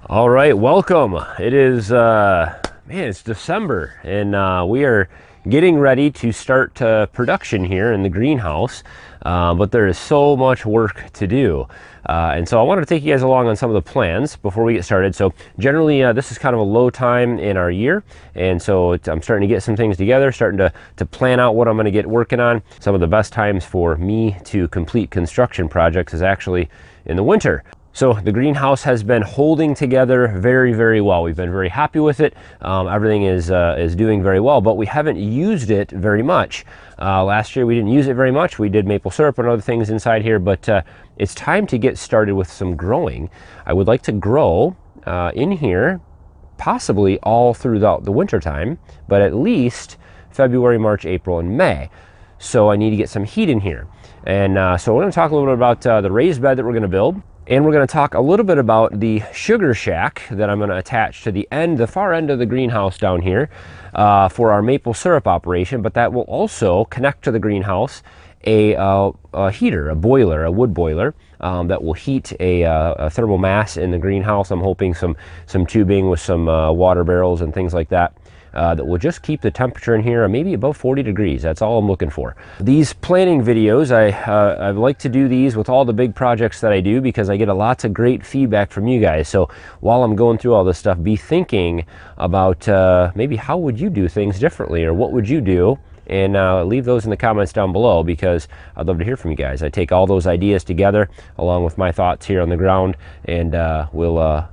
All right, welcome. It is, it's December, and we are getting ready to start production here in the greenhouse, but there is so much work to do. And so I wanted to take you guys along on some of the plans before we get started. So generally, this is kind of a low time in our year, and so I'm starting to get some things together, starting to plan out what I'm going to get working on. Some of the best times for me to complete construction projects is actually in the winter. So the greenhouse has been holding together very, very well. We've been very happy with it. Everything is doing very well, but we haven't used it very much. Last year we didn't use it very much. We did maple syrup and other things inside here, but it's time to get started with some growing. I would like to grow in here, possibly all throughout the winter time, but at least February, March, April, and May. So I need to get some heat in here. And so we're going to talk a little bit about the raised bed that we're going to build. And we're going to talk a little bit about the sugar shack that I'm going to attach to the far end of the greenhouse down here for our maple syrup operation, but that will also connect to the greenhouse a heater, a boiler, a wood boiler that will heat a thermal mass in the greenhouse. I'm hoping some tubing with some water barrels and things like that. That will just keep the temperature in here maybe above 40 degrees. That's all I'm looking for. These planning videos, I like to do these with all the big projects that I do because I get a lots of great feedback from you guys. So while I'm going through all this stuff, be thinking about maybe how would you do things differently, or what would you do? And leave those in the comments down below because I'd love to hear from you guys. I take all those ideas together along with my thoughts here on the ground, and we'll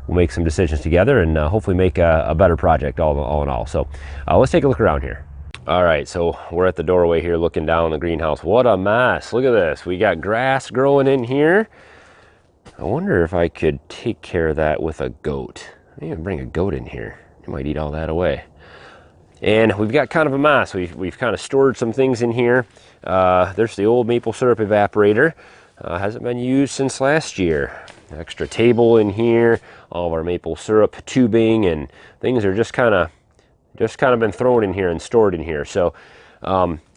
make some decisions together and hopefully make a better project all in all. So let's take a look around here. All right, so we're at the doorway here looking down the greenhouse. What a mess. Look at this. We got grass growing in here. I wonder if I could take care of that with a goat. I even bring a goat in here. It might eat all that away. And we've got kind of a mess. We've kind of stored some things in here. There's the old maple syrup evaporator. Hasn't been used since last year. Extra table in here, all of our maple syrup tubing and things are just kind of been thrown in here and stored in here. So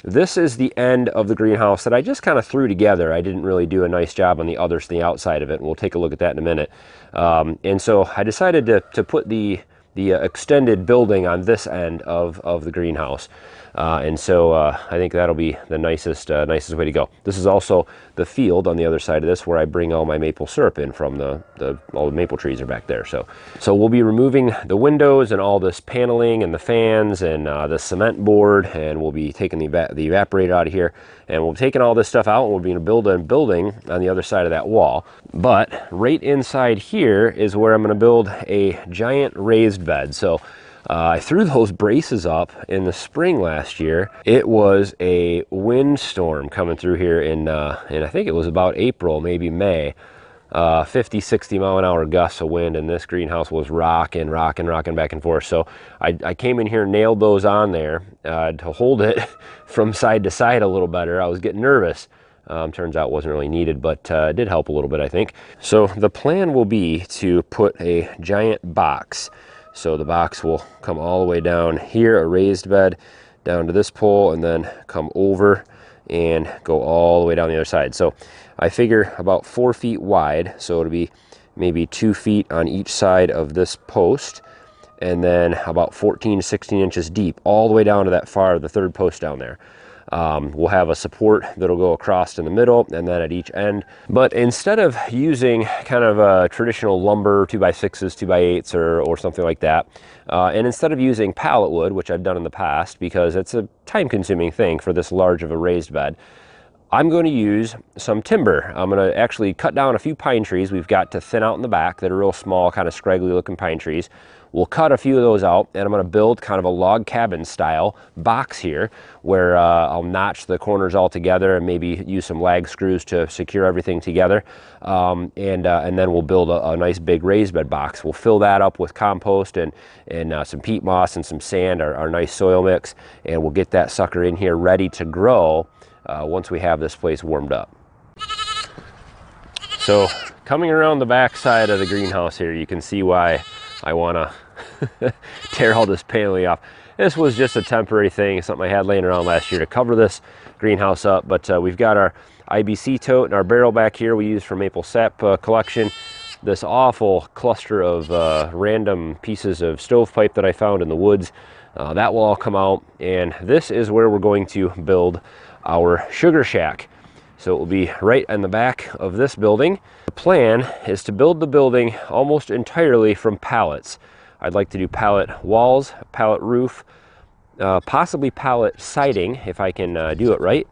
this is the end of the greenhouse that I just kind of threw together. I didn't really do a nice job on the outside of it, and we'll take a look at that in a minute. And so I decided to put the extended building on this end of the greenhouse. And so I think that'll be the nicest way to go. This is also the field on the other side of this where I bring all my maple syrup in from all the maple trees are back there. So we'll be removing the windows and all this paneling and the fans and the cement board, and we'll be taking the evaporator out of here, and we'll be taking all this stuff out, and we'll be going to build a building on the other side of that wall. But right inside here is where I'm going to build a giant raised bed. So I threw those braces up in the spring last year. It was a windstorm coming through here in I think it was about April, maybe May. 50, 60 mile an hour gusts of wind, and this greenhouse was rocking back and forth. So I came in here, nailed those on there to hold it from side to side a little better. I was getting nervous. Turns out it wasn't really needed, but it did help a little bit, I think. So the plan will be to put a giant box. So the box will come all the way down here, a raised bed, down to this pole, and then come over and go all the way down the other side. So I figure about 4 feet wide, so it'll be maybe 2 feet on each side of this post, and then about 14 to 16 inches deep, all the way down to the third post down there. We'll have a support that'll go across in the middle and then at each end. But instead of using kind of a traditional lumber 2x6s, 2x8s or something like that, and instead of using pallet wood, which I've done in the past because it's a time-consuming thing for this large of a raised bed, I'm going to use some timber. I'm going to actually cut down a few pine trees we've got to thin out in the back that are real small, kind of scraggly looking pine trees. We'll cut a few of those out, and I'm going to build kind of a log cabin style box here where I'll notch the corners all together and maybe use some lag screws to secure everything together. And then we'll build a nice big raised bed box. We'll fill that up with compost and some peat moss and some sand, our nice soil mix, and we'll get that sucker in here ready to grow once we have this place warmed up. So coming around the back side of the greenhouse here, you can see why I want to tear all this paneling off. This was just a temporary thing, something I had laying around last year to cover this greenhouse up, but we've got our IBC tote and our barrel back here we use for maple sap collection. this awful cluster of random pieces of stovepipe that I found in the woods. That will all come out, and this is where we're going to build our sugar shack. So it will be right in the back of this building. The plan is to build the building almost entirely from pallets. I'd like to do pallet walls, pallet roof, possibly pallet siding if I can do it right.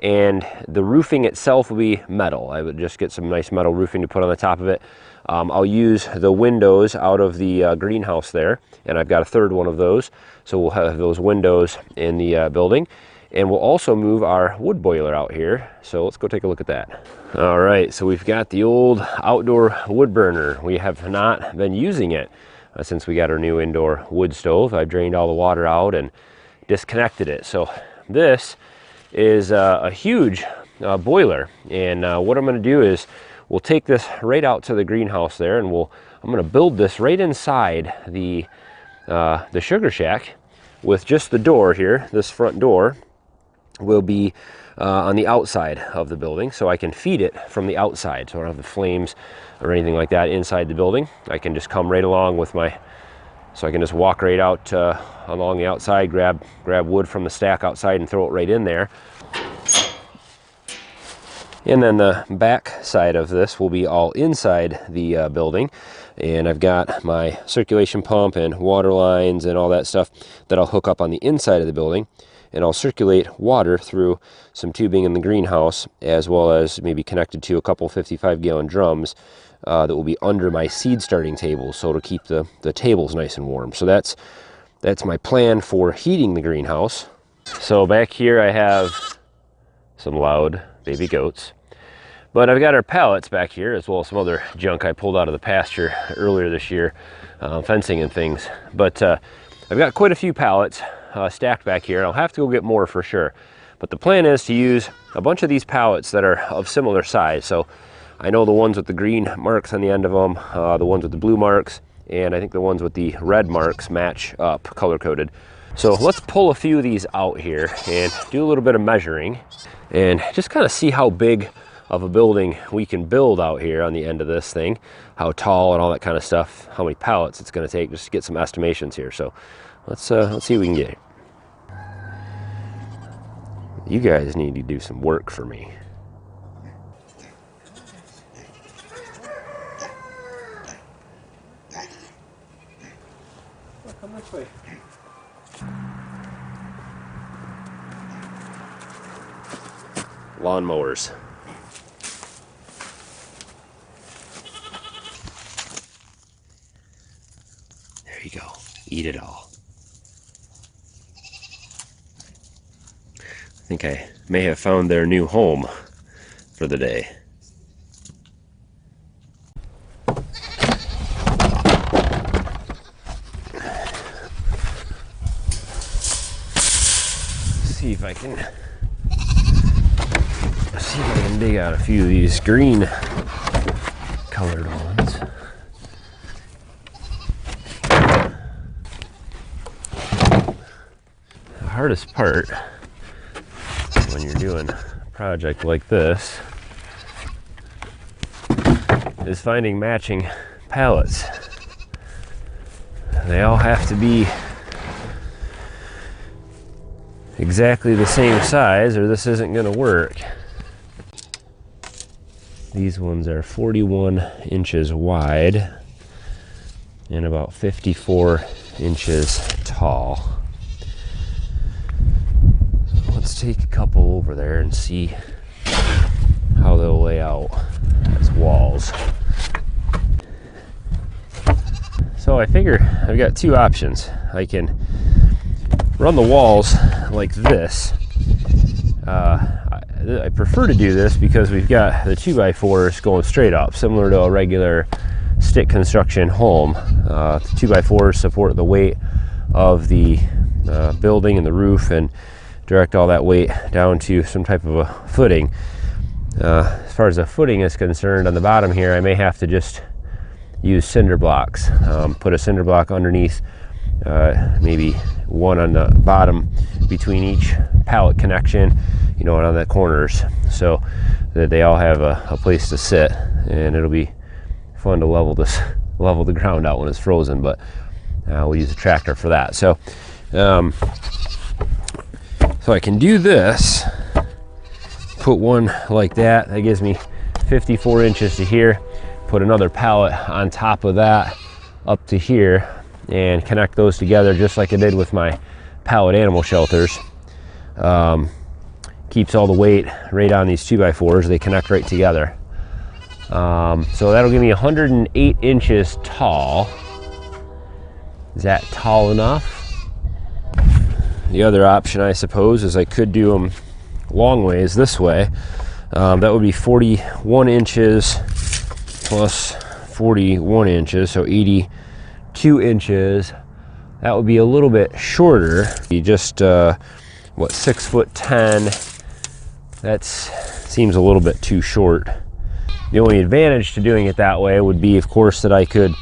And the roofing itself will be metal. I would just get some nice metal roofing to put on the top of it. I'll use the windows out of the greenhouse there, and I've got a third one of those. So we'll have those windows in the building. And we'll also move our wood boiler out here. So let's go take a look at that. All right, so we've got the old outdoor wood burner. We have not been using it since we got our new indoor wood stove. I drained all the water out and disconnected it. So this is a huge boiler. And what I'm gonna do is we'll take this right out to the greenhouse there, and I'm gonna build this right inside the sugar shack with just the door here. This front door will be on the outside of the building, so I can feed it from the outside, so I don't have the flames or anything like that inside the building. I can just come right along with so I can just walk right out along the outside, grab wood from the stack outside and throw it right in there. And then the back side of this will be all inside the building, and I've got my circulation pump and water lines and all that stuff that I'll hook up on the inside of the building. And I'll circulate water through some tubing in the greenhouse, as well as maybe connected to a couple 55-gallon drums that will be under my seed starting table, so it'll keep the tables nice and warm. So that's my plan for heating the greenhouse. So back here I have some loud baby goats, but I've got our pallets back here, as well as some other junk I pulled out of the pasture earlier this year, fencing and things. But I've got quite a few pallets stacked back here. I'll have to go get more for sure, but the plan is to use a bunch of these pallets that are of similar size. So I know the ones with the green marks on the end of them, the ones with the blue marks, and I think the ones with the red marks match up color coded. So let's pull a few of these out here and do a little bit of measuring and just kind of see how big of a building we can build out here on the end of this thing, how tall and all that kind of stuff, how many pallets it's going to take, just to get some estimations here. So let's see what we can get. You guys need to do some work for me. Come this way. Lawnmowers. There you go. Eat it all. I think I may have found their new home for the day. See if I can dig out a few of these green colored ones. The hardest part when you're doing a project like this is finding matching pallets. They all have to be exactly the same size or this isn't going to work. These ones are 41 inches wide and about 54 inches tall. Let's take a couple over there and see how they'll lay out as walls. So I figure I've got two options. I can run the walls like this. I prefer to do this because we've got the 2x4s going straight up, similar to a regular stick construction home. The 2x4s support the weight of the building and the roof and direct all that weight down to some type of a footing. As far as the footing is concerned, on the bottom here I may have to just use cinder blocks. Put a cinder block underneath, maybe one on the bottom between each pallet connection, you know, and on the corners, so that they all have a place to sit, and it'll be fun to level the ground out when it's frozen, but we'll use a tractor for that. So so I can do this, put one like that. That gives me 54 inches to here. Put another pallet on top of that up to here and connect those together just like I did with my pallet animal shelters. Keeps all the weight right on these 2x4s. They connect right together. So that'll give me 108 inches tall. Is that tall enough? The other option, I suppose, is I could do them long ways this way. That would be 41 inches plus 41 inches, so 82 inches. That would be a little bit shorter. You just, what, 6'10". That seems a little bit too short. The only advantage to doing it that way would be, of course, that I could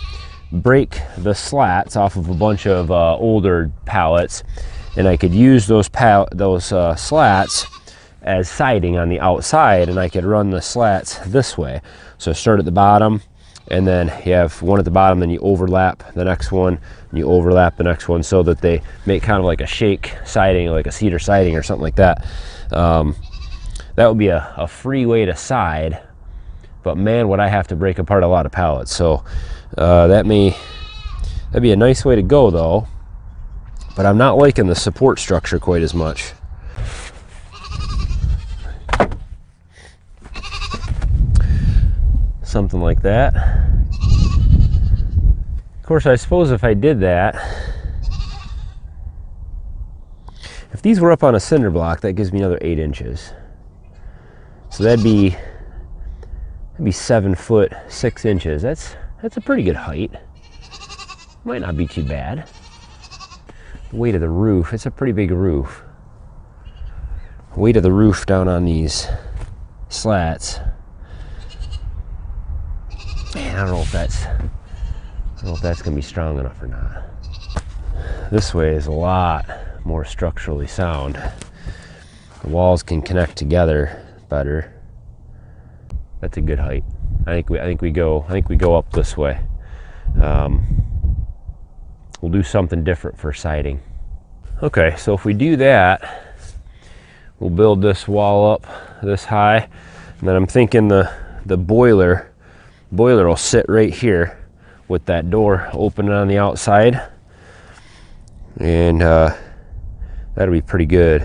break the slats off of a bunch of older pallets, and I could use those slats as siding on the outside, and I could run the slats this way. So start at the bottom, and then you have one at the bottom, then you overlap the next one, and you overlap the next one, so that they make kind of like a shake siding, like a cedar siding or something like that. That would be a free way to side, but man, would I have to break apart a lot of pallets. So that'd be a nice way to go though, but I'm not liking the support structure quite as much. Something like that. Of course, I suppose if I did that, if these were up on a cinder block, that gives me another 8 inches. So that'd be 7'6". That's a pretty good height. Might not be too bad. The weight of the roof, it's a pretty big roof. Weight of the roof down on these slats. Man, I don't know if that's gonna be strong enough or not. This way is a lot more structurally sound. The walls can connect together better. That's a good height. I think we go up this way. We'll do something different for siding. Okay, so if we do that, we'll build this wall up this high, and then I'm thinking the boiler will sit right here with that door open on the outside, and that'll be pretty good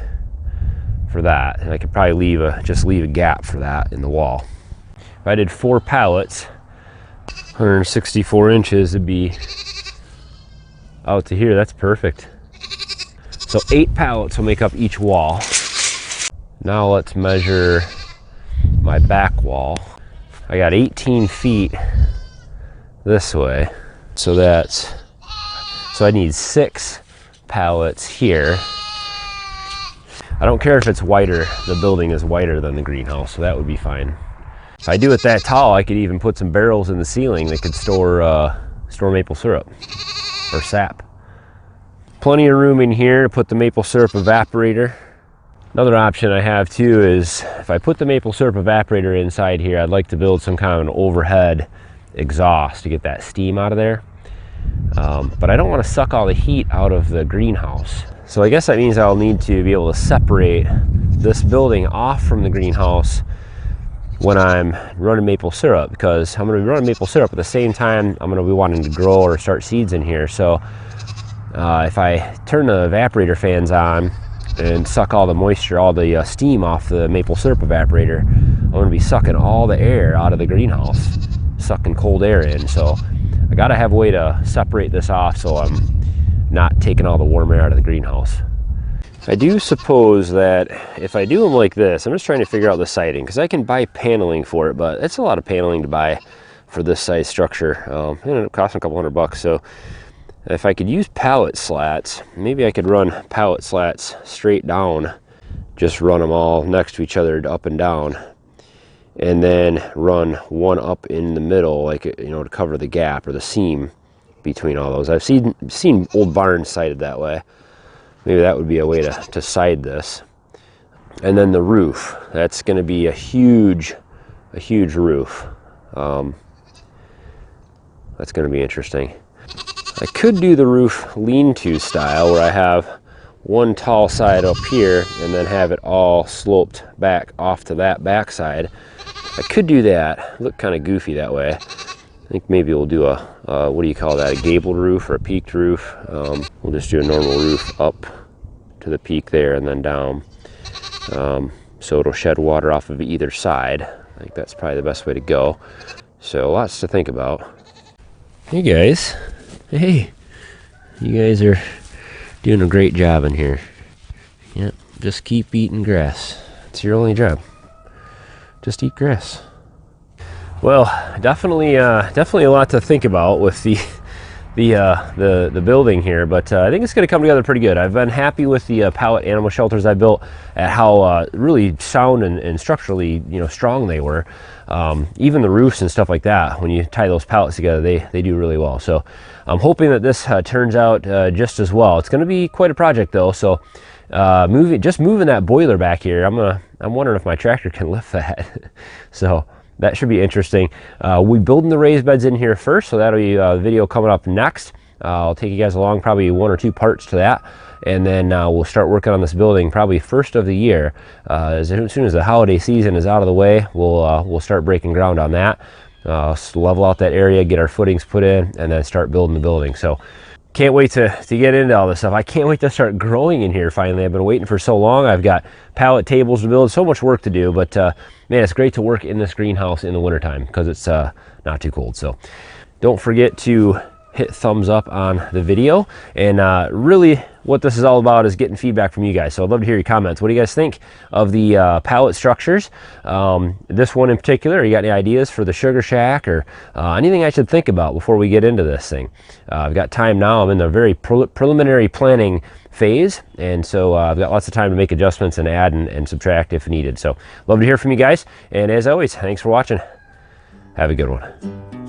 for that. And I could probably just leave a gap for that in the wall. If I did 4 pallets, 164 inches, it'd be out to here. That's perfect. So 8 pallets will make up each wall. Now let's measure my back wall. I got 18 feet this way, so I need 6 pallets here. I don't care if it's wider. The building is wider than the greenhouse, so that would be fine. If I do it that tall, I could even put some barrels in the ceiling that could store maple syrup or sap. Plenty of room in here to put the maple syrup evaporator. Another option I have too is, if I put the maple syrup evaporator inside here, I'd like to build some kind of an overhead exhaust to get that steam out of there. But I don't want to suck all the heat out of the greenhouse. So I guess that means I'll need to be able to separate this building off from the greenhouse when I'm running maple syrup, because I'm going to be running maple syrup at the same time I'm going to be wanting to grow or start seeds in here. So if I turn the evaporator fans on and suck all the moisture, all the steam off the maple syrup evaporator, I'm going to be sucking all the air out of the greenhouse, sucking cold air in. So I got to have a way to separate this off so I'm not taking all the warm air out of the greenhouse. I do suppose that if I do them like this, I'm just trying to figure out the siding, because I can buy paneling for it, but it's a lot of paneling to buy for this size structure. It ended up costing a couple $100. So if I could use pallet slats, maybe I could run pallet slats straight down, just run them all next to each other up and down, and then run one up in the middle, like, you know, to cover the gap or the seam between all those. I've seen old barns sided that way. Maybe that would be a way to side this. And then the roof, that's going to be a huge roof. That's going to be interesting. I could do the roof lean-to style where I have one tall side up here and then have it all sloped back off to that back side. I could do that. Look kind of goofy that way. I think maybe we'll do a, what do you call that, a gabled roof or a peaked roof. We'll just do a normal roof up to the peak there and then down. So it'll shed water off of either side. I think that's probably the best way to go. So lots to think about. Hey guys. Hey. You guys are doing a great job in here. Yep, just keep eating grass. It's your only job. Just eat grass. Well, definitely a lot to think about with the building here, but I think it's going to come together pretty good. I've been happy with the pallet animal shelters I built, at how really sound and structurally, you know, strong they were. Even the roofs and stuff like that, when you tie those pallets together, they do really well. So I'm hoping that this turns out just as well. It's going to be quite a project though. So moving that boiler back here, I'm wondering if my tractor can lift that. So that should be interesting. We're building the raised beds in here first, so that'll be a video coming up next. I'll take you guys along, probably 1 or 2 parts to that, and then we'll start working on this building probably first of the year. As soon as the holiday season is out of the way, we'll start breaking ground on that. Level out that area, get our footings put in, and then start building the building. So can't wait to get into all this stuff. I can't wait to start growing in here finally. I've been waiting for so long. I've got pallet tables to build, so much work to do, but man, it's great to work in this greenhouse in the wintertime because it's not too cold. So don't forget to hit thumbs up on the video, and really what this is all about is getting feedback from you guys. So I'd love to hear your comments. What do you guys think of the pallet structures? This one in particular, you got any ideas for the sugar shack or anything I should think about before we get into this thing? I've got time now. I'm in the very preliminary planning phase, and so I've got lots of time to make adjustments and add and subtract if needed. So love to hear from you guys, and as always, thanks for watching. Have a good one.